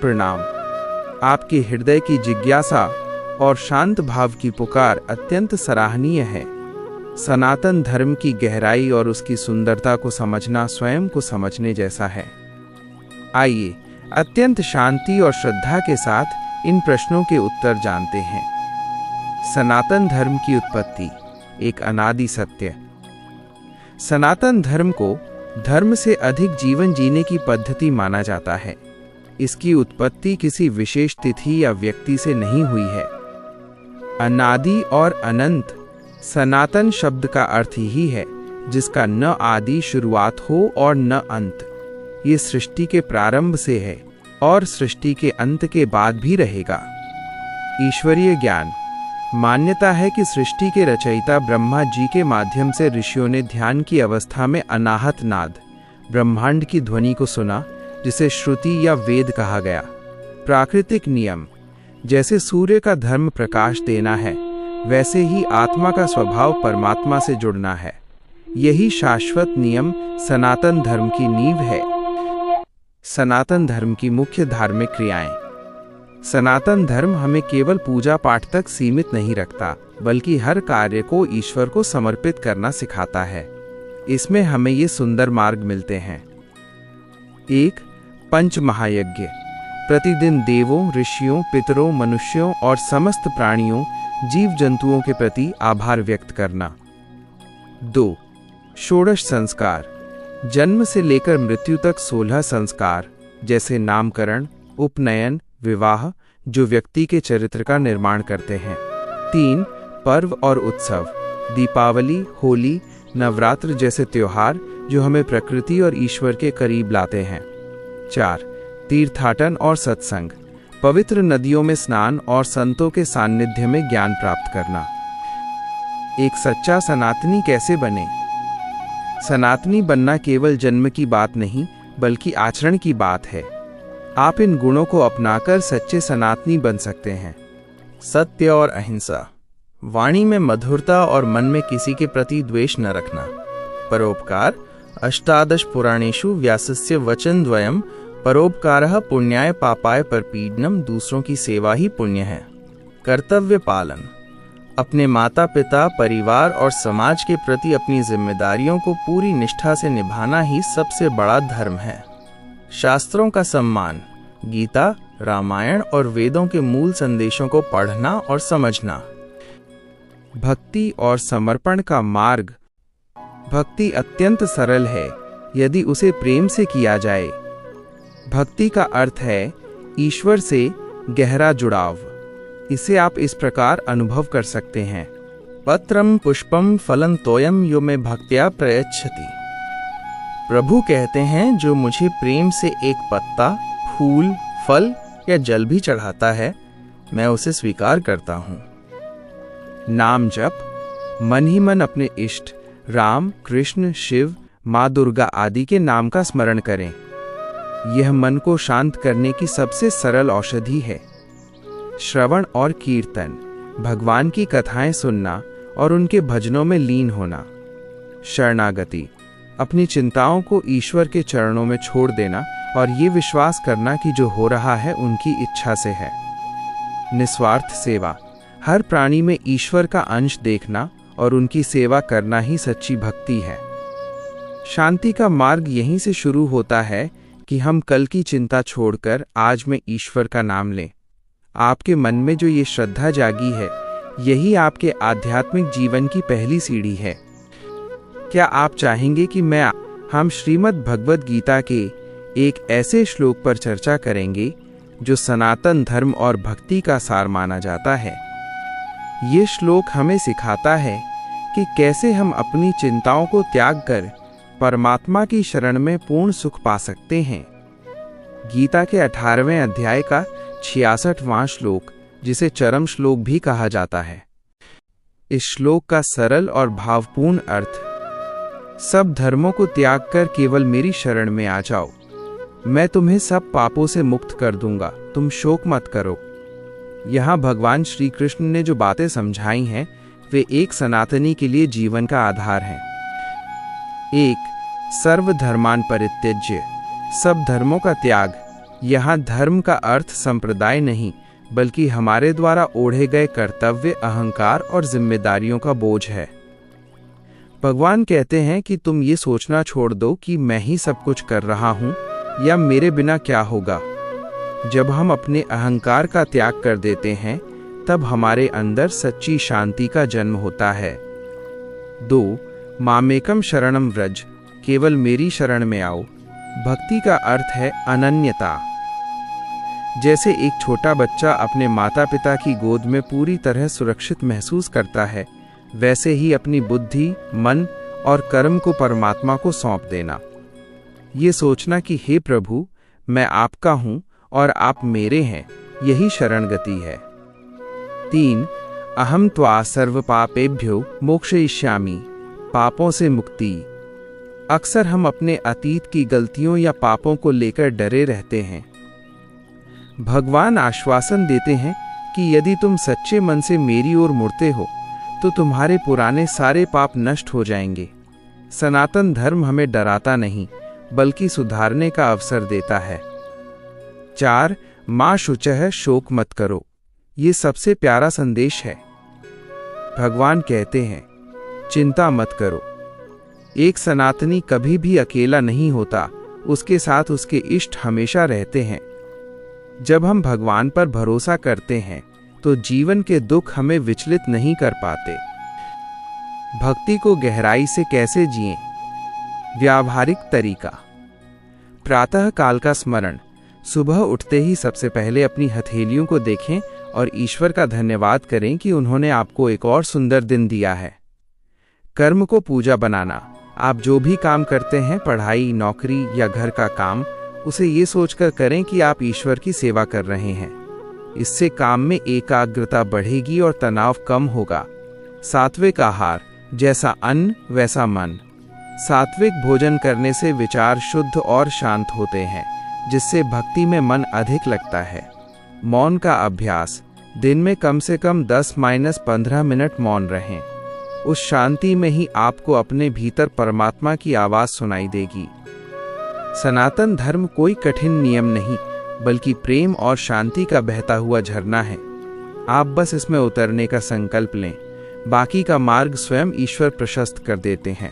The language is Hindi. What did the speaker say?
प्रणाम। आपके हृदय की जिज्ञासा और शांत भाव की पुकार अत्यंत सराहनीय है। सनातन धर्म की गहराई और उसकी सुंदरता को समझना स्वयं को समझने जैसा है। आइए अत्यंत शांति और श्रद्धा के साथ इन प्रश्नों के उत्तर जानते हैं। सनातन धर्म की उत्पत्ति, एक अनादि सत्य। सनातन धर्म को धर्म से अधिक जीवन जीने की पद्धति माना जाता है। इसकी उत्पत्ति किसी विशेष तिथि या व्यक्ति से नहीं हुई है। अनादि और अनंत, सनातन शब्द का अर्थ ही है जिसका न आदि शुरुआत हो और न अंत। ये सृष्टि के प्रारंभ से है और सृष्टि के अंत के बाद भी रहेगा। ईश्वरीय ज्ञान, मान्यता है कि सृष्टि के रचयिता ब्रह्मा जी के माध्यम से ऋषियों ने ध्यान की अवस्था में अनाहत नाद, ब्रह्मांड की ध्वनि को सुना, जिसे श्रुति या वेद कहा गया। प्राकृतिक नियम, जैसे सूर्य का धर्म प्रकाश देना है, वैसे ही आत्मा का स्वभाव परमात्मा से जुड़ना है। यही शाश्वत नियम सनातन धर्म की नींव है। सनातन धर्म की मुख्य धार्मिक क्रियाएं। सनातन धर्म हमें केवल पूजा पाठ तक सीमित नहीं रखता, बल्कि हर कार्य को ईश्वर को समर्पित करना सिखाता है। इसमें हमें ये सुंदर मार्ग मिलते हैं। 1. पंच महायज्ञ। प्रतिदिन देवों, ऋषियों, पितरों, मनुष्यों और समस्त प्राणियों, जीव जंतुओं के प्रति आभार व्यक्त करना। 2. षोडश संस्कार। जन्म से लेकर मृत्यु तक 16 संस्कार, जैसे नामकरण, उपनयन, विवाह, जो व्यक्ति के चरित्र का निर्माण करते हैं। 3. पर्व और उत्सव। दीपावली, होली, नवरात्र जैसे त्योहार जो हमें प्रकृति और ईश्वर के करीब लाते हैं। 4. तीर्थाटन और सत्संग। पवित्र नदियों में स्नान और संतों के सान्निध्य में ज्ञान प्राप्त करना। एक सच्चा सनातनी कैसे बने? सनातनी बनना केवल जन्म की बात नहीं, बल्कि आचरण की बात है। आप इन गुणों को अपनाकर सच्चे सनातनी बन सकते हैं। सत्य और अहिंसा। वाणी में मधुरता और मन में किसी के प्रति द्वेष न रखना। परोपकार। अष्टादश पुराणेषु व्यासस्य वचनद्वयम् परोपकारः पुण्याय पापाय परपीडनम्। दूसरों की सेवा ही पुण्य है। कर्तव्य पालन। अपने माता पिता, परिवार और समाज के प्रति अपनी जिम्मेदारियों को पूरी निष्ठा से निभाना ही सबसे बड़ा धर्म है। शास्त्रों का सम्मान। गीता, रामायण और वेदों के मूल संदेशों को पढ़ना और समझना। भक्ति और समर्पण का मार्ग। भक्ति अत्यंत सरल है यदि उसे प्रेम से किया जाए। भक्ति का अर्थ है ईश्वर से गहरा जुड़ाव। इसे आप इस प्रकार अनुभव कर सकते हैं। पत्रम पुष्पम फलं तोयम यो मे भक्त्या प्रयच्छति। प्रभु कहते हैं, जो मुझे प्रेम से एक पत्ता, फूल, फल या जल भी चढ़ाता है, मैं उसे स्वीकार करता हूँ। नाम जप। मन ही मन अपने इष्ट राम, कृष्ण, शिव, माँ दुर्गा आदि के नाम का स्मरण करें। यह मन को शांत करने की सबसे सरल औषधि है। श्रवण और कीर्तन। भगवान की कथाएं सुनना और उनके भजनों में लीन होना। शरणागति। अपनी चिंताओं को ईश्वर के चरणों में छोड़ देना और ये विश्वास करना कि जो हो रहा है उनकी इच्छा से है। निस्वार्थ सेवा। हर प्राणी में ईश्वर का अंश देखना और उनकी सेवा करना ही सच्ची भक्ति है। शांति का मार्ग यहीं से शुरू होता है कि हम कल की चिंता छोड़कर आज में ईश्वर का नाम लें। आपके मन में जो ये श्रद्धा जागी है, यही आपके आध्यात्मिक जीवन की पहली सीढ़ी है। क्या आप चाहेंगे कि हम श्रीमद् भगवद गीता के एक ऐसे श्लोक पर चर्चा करेंगे जो सनातन धर्म और भक्ति का सार माना जाता है। ये श्लोक हमें सिखाता है कि कैसे हम अपनी चिंताओं को त्याग कर परमात्मा की शरण में पूर्ण सुख पा सकते हैं। गीता के 18वें अध्याय का 66वां श्लोक, जिसे चरम श्लोक भी कहा जाता है। इस श्लोक का सरल और भावपूर्ण अर्थ, सब धर्मों को त्याग कर केवल मेरी शरण में आ जाओ, मैं तुम्हें सब पापों से मुक्त कर दूंगा, तुम शोक मत करो। यहाँ भगवान श्री कृष्ण ने जो बातें समझाई हैं, वे एक सनातनी के लिए जीवन का आधार हैं। 1. सर्वधर्मान परित्यज्य। सब धर्मों का त्याग। यहाँ धर्म का अर्थ संप्रदाय नहीं, बल्कि हमारे द्वारा ओढ़े गए कर्तव्य, अहंकार और जिम्मेदारियों का बोझ है। भगवान कहते हैं कि तुम ये सोचना छोड़ दो कि मैं ही सब कुछ कर रहा हूँ या मेरे बिना क्या होगा। जब हम अपने अहंकार का त्याग कर देते हैं, तब हमारे अंदर सच्ची शांति का जन्म होता है। 2. मामेकम शरणम व्रज, केवल मेरी शरण में आओ। भक्ति का अर्थ है अनन्यता। जैसे एक छोटा बच्चा अपने माता पिता की गोद में पूरी तरह सुरक्षित महसूस करता है, वैसे ही अपनी बुद्धि, मन और कर्म को परमात्मा को सौंप देना। ये सोचना कि हे प्रभु, मैं आपका हूँ और आप मेरे हैं, यही शरण गति है। 3. अहम त्वा सर्व पापेभ्यो मोक्षयिष्यामि, पापों से मुक्ति। अक्सर हम अपने अतीत की गलतियों या पापों को लेकर डरे रहते हैं। भगवान आश्वासन देते हैं कि यदि तुम सच्चे मन से मेरी ओर मुड़ते हो तो तुम्हारे पुराने सारे पाप नष्ट हो जाएंगे। सनातन धर्म हमें डराता नहीं, बल्कि सुधारने का अवसर देता है। 4. मां शुचः, शोक मत करो। ये सबसे प्यारा संदेश है। भगवान कहते हैं, चिंता मत करो। एक सनातनी कभी भी अकेला नहीं होता, उसके साथ उसके इष्ट हमेशा रहते हैं। जब हम भगवान पर भरोसा करते हैं तो जीवन के दुख हमें विचलित नहीं कर पाते। भक्ति को गहराई से कैसे जिएं? व्यावहारिक तरीका। प्रातः काल का स्मरण। सुबह उठते ही सबसे पहले अपनी हथेलियों को देखें और ईश्वर का धन्यवाद करें कि उन्होंने आपको एक और सुंदर दिन दिया है। कर्म को पूजा बनाना। आप जो भी काम करते हैं, पढ़ाई, नौकरी या घर का काम, उसे ये सोचकर करें कि आप ईश्वर की सेवा कर रहे हैं। इससे काम में एकाग्रता बढ़ेगी और तनाव कम होगा। सात्विक आहार। जैसा अन्न वैसा मन। सात्विक भोजन करने से विचार शुद्ध और शांत होते हैं, जिससे भक्ति में मन अधिक लगता है। मौन का अभ्यास। दिन में कम से कम 10-15 मिनट मौन रहें। उस शांति में ही आपको अपने भीतर परमात्मा की आवाज सुनाई देगी। सनातन धर्म कोई कठिन नियम नहीं, बल्कि प्रेम और शांति का बहता हुआ झरना है। आप बस इसमें उतरने का संकल्प लें, बाकी का मार्ग स्वयं ईश्वर प्रशस्त कर देते हैं।